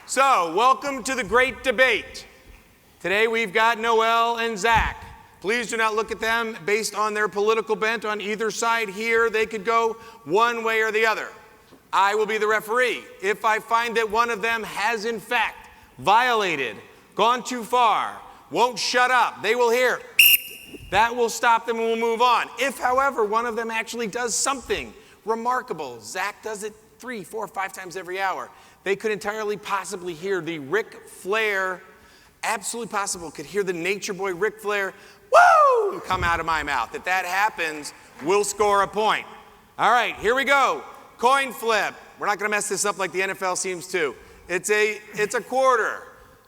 So, welcome to the great debate. Today we've got Noel and Zach. Please do not look at them based on their political bent on either side here. They could go one way or the other. I will be the referee. If I find that one of them has in fact violated, gone too far, won't shut up, they will hear, that will stop them and we'll move on. If, however, one of them actually does something remarkable, Zach does it 3, 4, 5 times every hour, they could entirely possibly hear the Ric Flair, absolutely possible, could hear the nature boy Ric Flair, woo, come out of my mouth. If that happens, we'll score a point. All right, here we go. Coin flip. We're not going to mess this up like the NFL seems to. It's a quarter.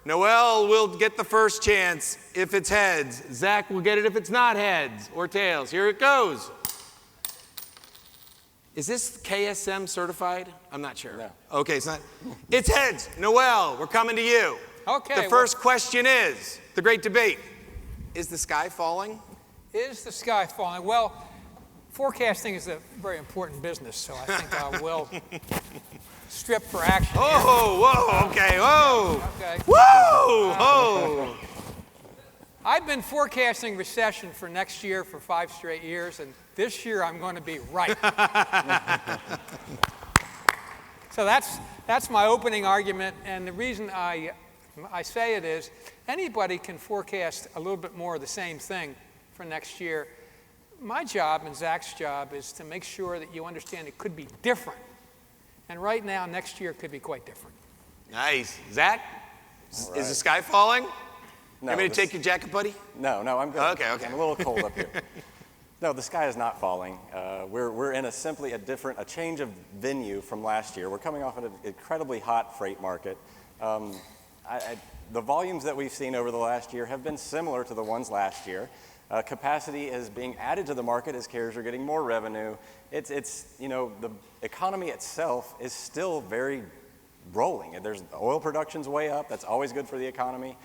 Noel will get the first chance if it's heads. Zach will get it if it's not heads or tails. Here it goes. Is this KSM certified? I'm not sure. No. Okay, it's not. It's heads. Noel, we're coming to you. Okay. The first question is, the great debate. Is the sky falling? Is the sky falling? Well, forecasting is a very important business, so I think I will strip for action. Oh, whoa, okay, whoa. Okay. Whoa, whoa. I've been forecasting recession for next year for 5 straight years, and this year I'm going to be right. So that's my opening argument, and the reason I say it is anybody can forecast a little bit more of the same thing for next year. My job and Zach's job is to make sure that you understand it could be different. And right now, next year could be quite different. Nice. Zach, right. Is the sky falling? No, You want me to take your jacket, buddy? No, I'm good. Okay. I'm a little cold up here. No, the sky is not falling. We're in simply a change of venue from last year. We're coming off of an incredibly hot freight market. The volumes that we've seen over the last year have been similar to the ones last year. Capacity is being added to the market as carriers are getting more revenue. The economy itself is still very rolling. Oil production's way up. That's always good for the economy.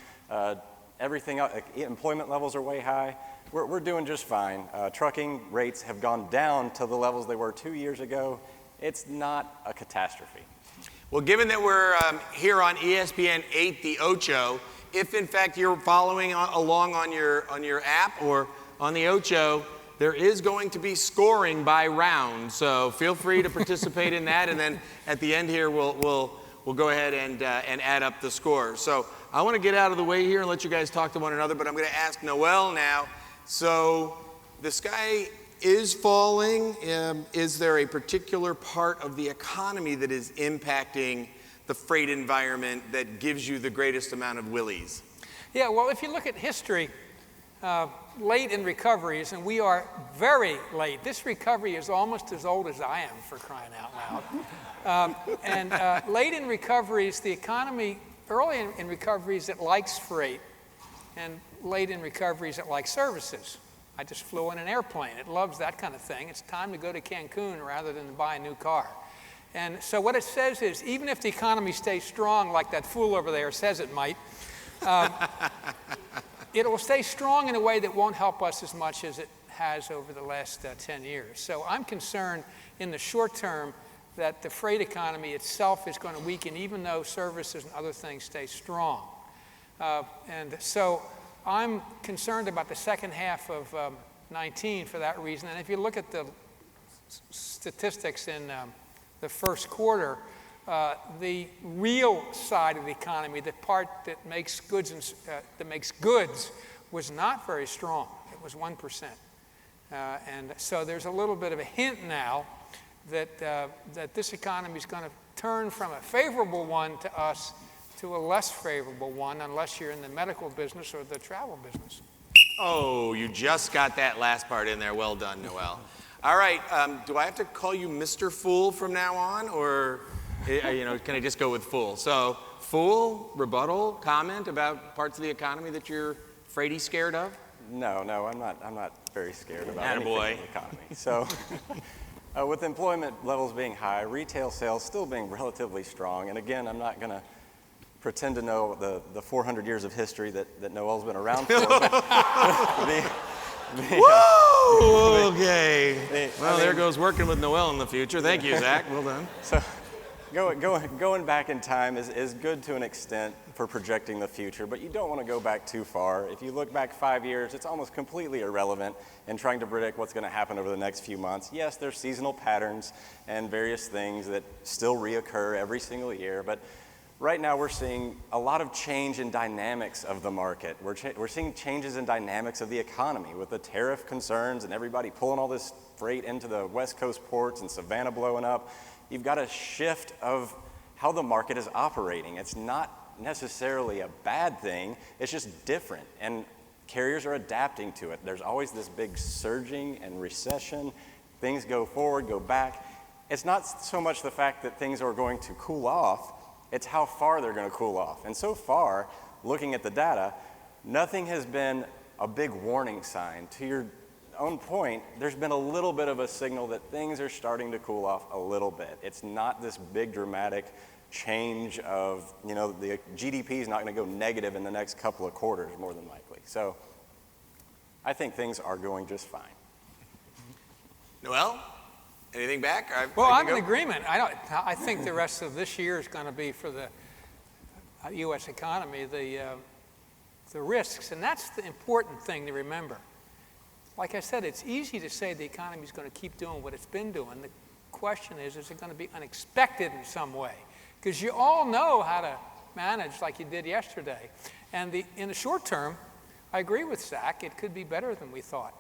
Everything else, employment levels are way high. We're doing just fine. Trucking rates have gone down to the levels they were 2 years ago. It's not a catastrophe. Well, given that we're here on ESPN 8, the Ocho, if in fact you're following along on your app or on the Ocho, there is going to be scoring by round. So feel free to participate in that, and then at the end here we'll go ahead and add up the score. So I want to get out of the way here and let you guys talk to one another, but I'm going to ask Noel now. So the sky is falling. Is there a particular part of the economy that is impacting the freight environment that gives you the greatest amount of willies? Yeah, well, if you look at history, late in recoveries, and we are very late. This recovery is almost as old as I am, for crying out loud. Late in recoveries, the economy, early in recoveries, it likes freight, and late in recoveries, it likes services. I just flew in an airplane. It loves that kind of thing. It's time to go to Cancun rather than to buy a new car. And so what it says is, even if the economy stays strong, like that fool over there says it might, it will stay strong in a way that won't help us as much as it has over the last 10 years. So I'm concerned in the short term that the freight economy itself is going to weaken, even though services and other things stay strong. And so I'm concerned about the second half of 19 for that reason. And if you look at the statistics in the first quarter, the real side of the economy, the part that makes goods was not very strong. It was 1%. And so there's a little bit of a hint now that this economy is going to turn from a favorable one to us to a less favorable one, unless you're in the medical business or the travel business. Oh, you just got that last part in there. Well done, Noel. All right, do I have to call you Mr. Fool from now on, or can I just go with Fool? So, Fool, rebuttal, comment about parts of the economy that you're afraid scared of? No, I'm not very scared about anything in the economy. So, with employment levels being high, retail sales still being relatively strong, and again, I'm not going to pretend to know the 400 years of history that Noel's been around for. Woo! Okay. Well, there goes working with Noel in the future. Thank you, Zach. Well done. So, Going back in time is good to an extent for projecting the future, but you don't want to go back too far. If you look back 5 years, it's almost completely irrelevant in trying to predict what's going to happen over the next few months. Yes, there's seasonal patterns and various things that still reoccur every single year, but right now we're seeing a lot of change in dynamics of the market. We're seeing changes in dynamics of the economy with the tariff concerns and everybody pulling all this freight into the West Coast ports and Savannah blowing up. You've got a shift of how the market is operating. It's not necessarily a bad thing, it's just different, and carriers are adapting to it. There's always this big surging and recession. Things go forward, go back. It's not so much the fact that things are going to cool off, it's how far they're going to cool off. And so far, looking at the data, nothing has been a big warning sign. To your own point, there's been a little bit of a signal that things are starting to cool off a little bit. It's not this big dramatic change of, the GDP is not going to go negative in the next couple of quarters, more than likely. So I think things are going just fine. Noel, anything back? Well, I'm in agreement. I think the rest of this year is going to be for the U.S. economy, the risks, and that's the important thing to remember. Like I said, it's easy to say the economy is going to keep doing what it's been doing. The question is it going to be unexpected in some way? Because you all know how to manage like you did yesterday. And in the short term, I agree with Zach, it could be better than we thought.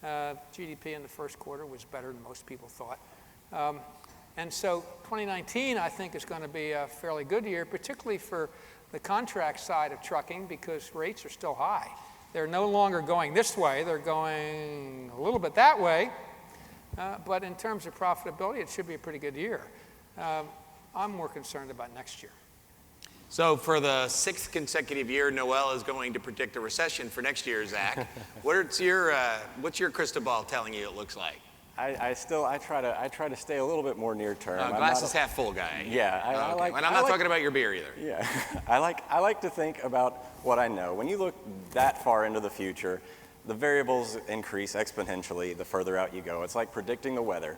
GDP in the first quarter was better than most people thought. And so 2019, I think, is going to be a fairly good year, particularly for the contract side of trucking, because rates are still high. They're no longer going this way, they're going a little bit that way. But in terms of profitability, it should be a pretty good year. I'm more concerned about next year. So for the 6th consecutive year, Noel is going to predict a recession for next year, Zach. What's your crystal ball telling you it looks like? I try to stay a little bit more near term. Glasses half full guy. Yeah, and I'm not talking about your beer either. Yeah, I like to think about what I know. When you look that far into the future, the variables increase exponentially the further out you go. It's like predicting the weather.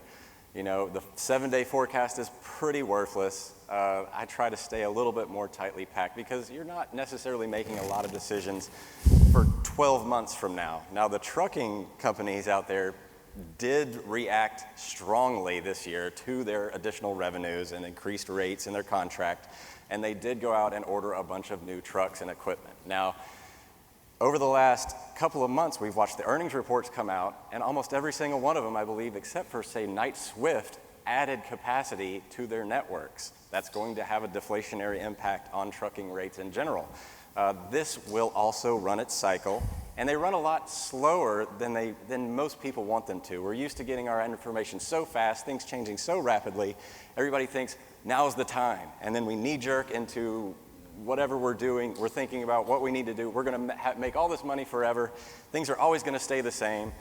The 7-day forecast is pretty worthless. I try to stay a little bit more tightly packed because you're not necessarily making a lot of decisions for 12 months from now. Now, the trucking companies out there did react strongly this year to their additional revenues and increased rates in their contract, and they did go out and order a bunch of new trucks and equipment. Now, over the last couple of months, we've watched the earnings reports come out, and almost every single one of them, I believe, except for, say, Knight-Swift, added capacity to their networks. That's going to have a deflationary impact on trucking rates in general. This will also run its cycle, and they run a lot slower than most people want them to. We're used to getting our information so fast, things changing so rapidly. Everybody thinks, now's the time, and then we knee-jerk into whatever we're doing. We're thinking about what we need to do. We're going to make all this money forever. Things are always going to stay the same.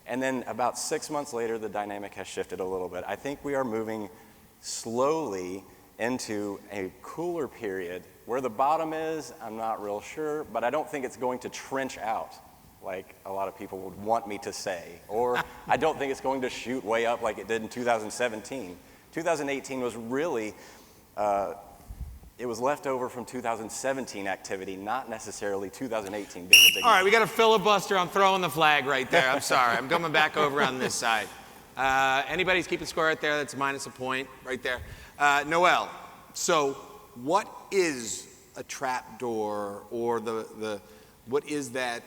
And then about 6 months later, the dynamic has shifted a little bit. I think we are moving slowly into a cooler period. Where the bottom is, I'm not real sure, but I don't think it's going to trench out like a lot of people would want me to say. Or I don't think it's going to shoot way up like it did in 2017. 2018 was really, it was left over from 2017 activity, not necessarily 2018 being the big All right, we got a filibuster. I'm throwing the flag right there. I'm sorry. I'm coming back over on this side. Anybody's keeping score right there? That's minus a point right there. Noel, so what is a trapdoor, or what is that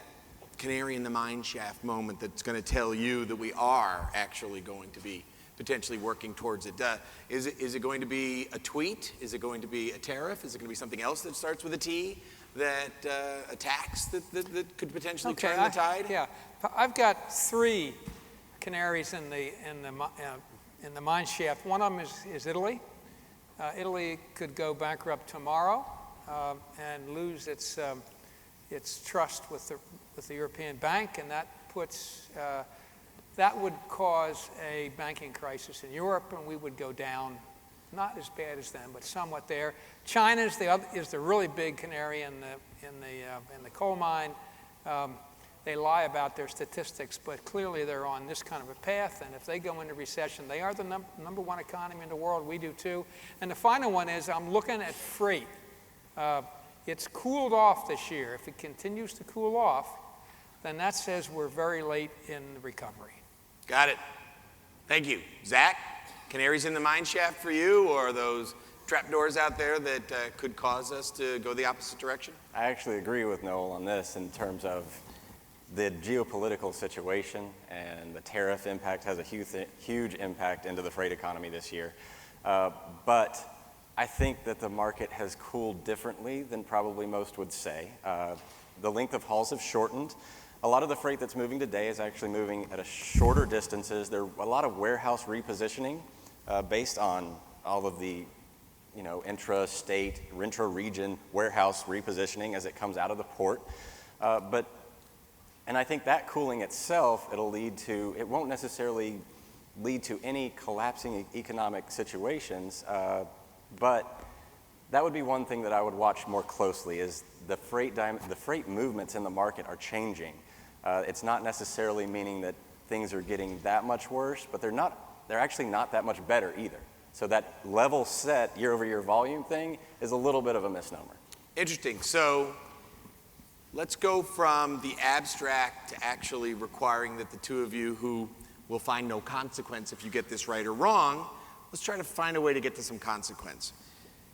canary in the mine shaft moment that's going to tell you that we are actually going to be potentially working towards it? Is it going to be a tweet? Is it going to be a tariff? Is it going to be something else that starts with a T, that a tax that could potentially turn the tide? Yeah, I've got 3 canaries in the mine shaft. One of them is Italy. Italy could go bankrupt tomorrow and lose its trust with the European Bank, and that would cause a banking crisis in Europe, and we would go down, not as bad as them, but somewhat there. China is the really big canary in the coal mine. they lie about their statistics, but clearly they're on this kind of a path, and if they go into recession, they are the number one economy in the world. We do too. And the final one is I'm looking at freight. It's cooled off this year. If it continues to cool off, then that says we're very late in the recovery. Got it. Thank you. Zach, canaries in the mine shaft for you, or those trapdoors out there that could cause us to go the opposite direction? I actually agree with Noel on this in terms of the geopolitical situation, and the tariff impact has a huge impact into the freight economy this year. But I think that the market has cooled differently than probably most would say. The length of hauls have shortened. A lot of the freight that's moving today is actually moving at a shorter distances. There are a lot of warehouse repositioning based on all of the intra-state, intra-region warehouse repositioning as it comes out of the port. And I think that cooling itself, it won't necessarily lead to any collapsing economic situations, but that would be one thing that I would watch more closely is the freight movements in the market are changing. It's not necessarily meaning that things are getting that much worse, but they're actually not that much better either. So that level set year-over-year volume thing is a little bit of a misnomer. Interesting. So let's go from the abstract to actually requiring that the two of you who will find no consequence if you get this right or wrong, let's try to find a way to get to some consequence.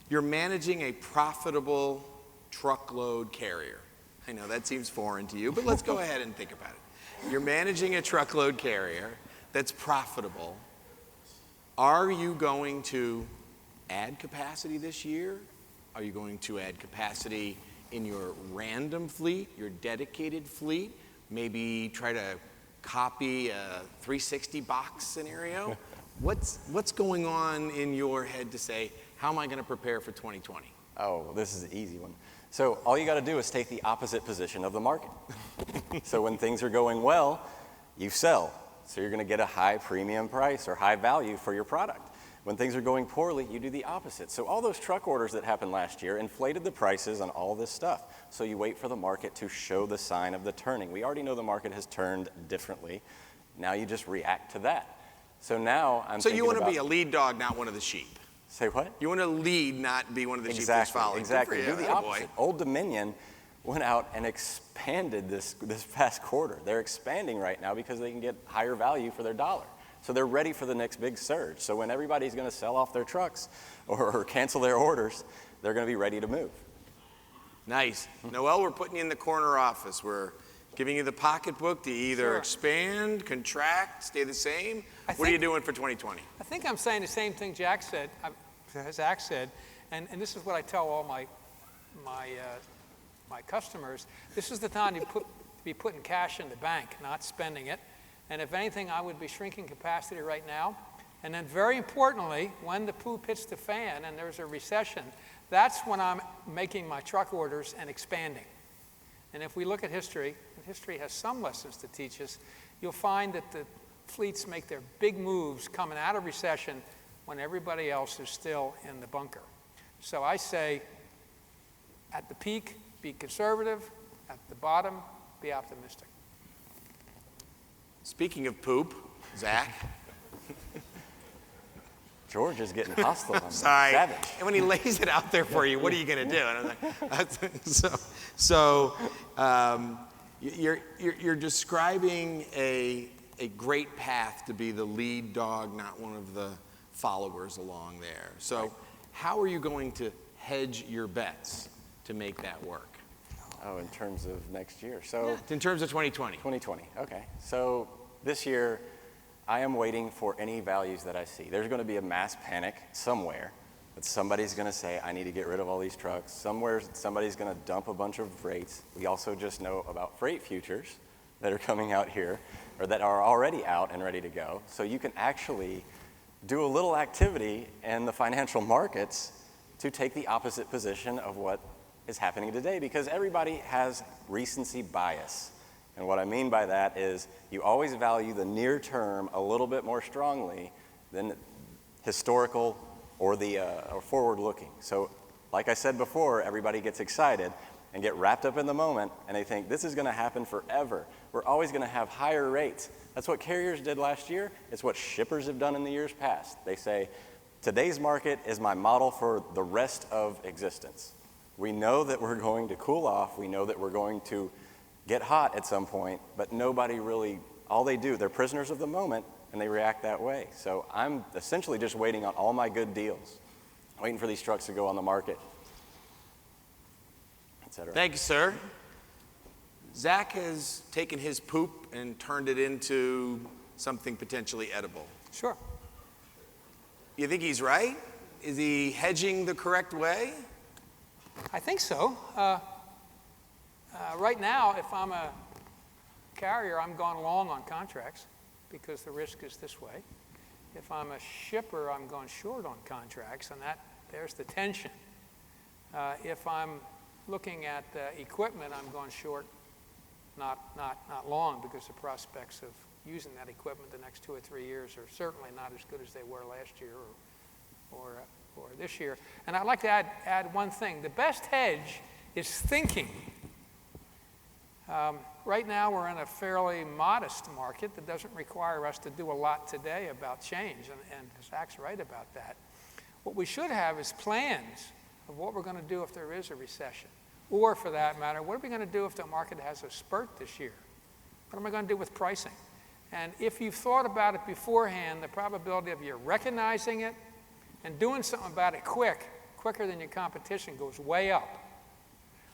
You're managing a profitable truckload carrier. I know that seems foreign to you, but let's go ahead and think about it. You're managing a truckload carrier that's profitable. Are you going to add capacity this year? Are you going to add capacity in your random fleet, your dedicated fleet? Maybe try to copy a 360 box scenario? What's going on in your head to say, how am I going to prepare for 2020? Oh, well, this is an easy one. So all you got to do is take the opposite position of the market. So when things are going well, you sell. So you're going to get a high premium price or high value for your product. When things are going poorly, you do the opposite. So all those truck orders that happened last year inflated the prices on all this stuff. So you wait for the market to show the sign of the turning. We already know the market has turned differently. Now you just react to that. So now I'm So you want to be a lead dog, not one of the sheep. Say what? You want to lead, not be one of the sheep that's following. Exactly. Do the opposite. Old Dominion went out and expanded this past quarter. They're expanding right now because they can get higher value for their dollar. So they're ready for the next big surge. So when everybody's going to sell off their trucks or cancel their orders, they're going to be ready to move. Nice. Noel, we're putting you in the corner office. We're giving you the pocketbook to either expand, contract, stay the same. What are you doing for 2020? I think I'm saying the same thing Zach said, and this is what I tell all my customers. This is the time to be putting cash in the bank, not spending it. And if anything, I would be shrinking capacity right now. And then very importantly, when the poop hits the fan and there's a recession, that's when I'm making my truck orders and expanding. And if we look at history, and history has some lessons to teach us, you'll find that the fleets make their big moves coming out of recession when everybody else is still in the bunker. So I say, at the peak, be conservative. At the bottom, be optimistic. Speaking of poop, Zach. George is getting hostile. Sorry. Savage. And when he lays it out there for you, what are you going to do? And I'm like, you're describing a great path to be the lead dog, not one of the followers along there. So how are you going to hedge your bets to make that work? Oh, in terms of next year. So in terms of 2020. 2020, okay. So this year, I am waiting for any values that I see. There's going to be a mass panic somewhere that somebody's going to say, I need to get rid of all these trucks. Somewhere, somebody's going to dump a bunch of rates. We also just know about freight futures that are coming out here, or that are already out and ready to go. So you can actually do a little activity in the financial markets to take the opposite position of what is happening today, because everybody has recency bias. And what I mean by that is you always value the near term a little bit more strongly than historical or the or forward looking. So like I said before, everybody gets excited, and get wrapped up in the moment, and they think this is going to happen forever. We're always going to have higher rates. That's what carriers did last year. It's what shippers have done in the years past. They say, today's market is my model for the rest of existence. We know that we're going to cool off. We know that we're going to get hot at some point, but nobody really, all they do, they're prisoners of the moment, and they react that way. So I'm essentially just waiting on all my good deals, waiting for these trucks to go on the market, et cetera. Thank you, sir. Zach has taken his poop and turned it into something potentially edible. Sure. You think he's right? Is he hedging the correct way? I think so. Right now, if I'm a carrier, I'm going long on contracts because the risk is this way. If I'm a shipper, I'm going short on contracts, and there's the tension. If I'm looking at equipment, I'm going short, not long, because the prospects of using that equipment the next 2 or 3 years are certainly not as good as they were last year or this year. And I'd like to add one thing. The best hedge is thinking. Right now, we're in a fairly modest market that doesn't require us to do a lot today about change, and Zach's right about that. What we should have is plans of what we're going to do if there is a recession. Or, for that matter, what are we going to do if the market has a spurt this year? What am I going to do with pricing? And if you've thought about it beforehand, the probability of you recognizing it and doing something about it quicker than your competition, goes way up.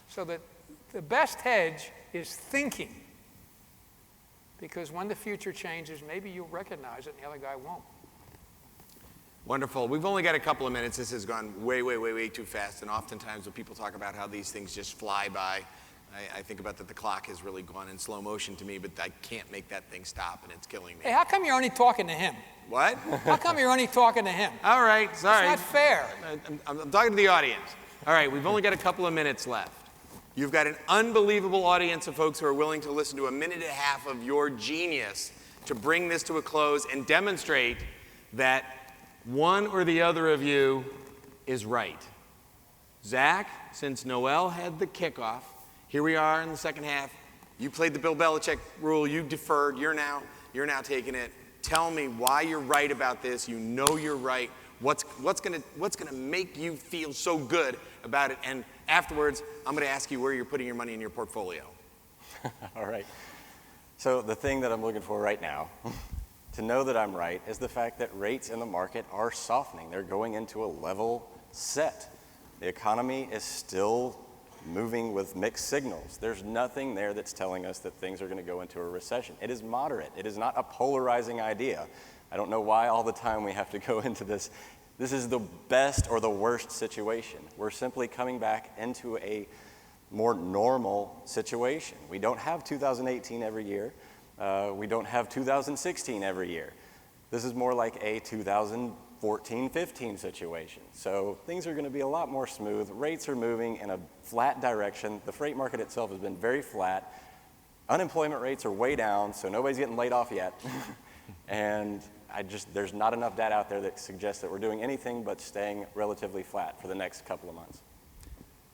So that the best hedge is thinking. Because when the future changes, maybe you'll recognize it and the other guy won't. Wonderful. We've only got a couple of minutes. This has gone way too fast. And oftentimes when people talk about how these things just fly by, I think about that the clock has really gone in slow motion to me, but I can't make that thing stop, and it's killing me. Hey, how come you're only talking to him? What? How come you're only talking to him? All right, sorry. It's not fair. I'm talking to the audience. All right, we've only got a couple of minutes left. You've got an unbelievable audience of folks who are willing to listen to a minute and a half of your genius to bring this to a close and demonstrate that one or the other of you is right. Zach, since Noel had the kickoff, here we are in the second half. You played the Bill Belichick rule. You deferred. You're now taking it. Tell me why you're right about this. You know you're right. What's gonna make you feel so good about it? And afterwards, I'm gonna ask you where you're putting your money in your portfolio. All right. So the thing that I'm looking for right now, to know that I'm right, is the fact that rates in the market are softening. They're going into a level set. The economy is still moving with mixed signals. There's nothing there that's telling us that things are going to go into a recession. It is moderate. It is not a polarizing idea. I don't know why all the time we have to go into this. This is the best or the worst situation. We're simply coming back into a more normal situation. We don't have 2018 every year. We don't have 2016 every year. This is more like a 2014-15 situation. So things are going to be a lot more smooth. Rates are moving in a flat direction. The freight market itself has been very flat. Unemployment rates are way down, so nobody's getting laid off yet. And there's not enough data out there that suggests that we're doing anything but staying relatively flat for the next couple of months.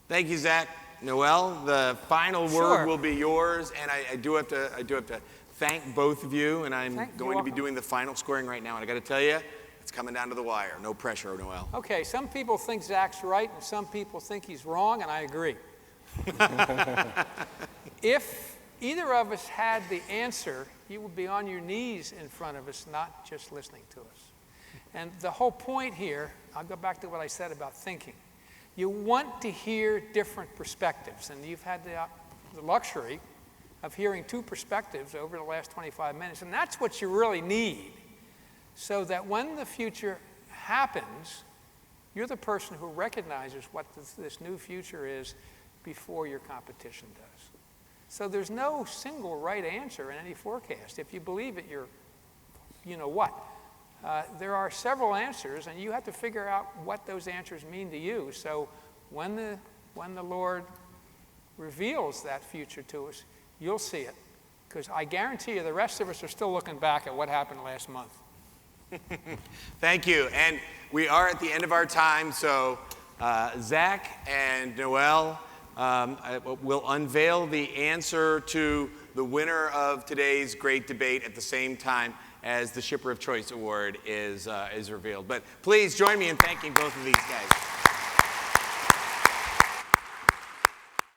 Thank you, Zach. Noel, the final Sure. word will be yours, and I do have to thank both of you, and I'm going to be doing the final scoring right now, and I got to tell you, it's coming down to the wire. No pressure, Noel. Okay, some people think Zach's right, and some people think he's wrong, and I agree. If either of us had the answer, you would be on your knees in front of us, not just listening to us. And the whole point here, I'll go back to what I said about thinking. You want to hear different perspectives, and you've had the luxury of hearing two perspectives over the last 25 minutes, and that's what you really need, so that when the future happens, you're the person who recognizes what this new future is before your competition does. So there's no single right answer in any forecast. If you believe it, you know what. There are several answers, and you have to figure out what those answers mean to you. So when the Lord reveals that future to us, you'll see it. Because I guarantee you the rest of us are still looking back at what happened last month. Thank you. And we are at the end of our time, so Zach and Noel, We'll unveil the answer to the winner of today's great debate at the same time as the Shipper of Choice Award is revealed. But please join me in thanking both of these guys.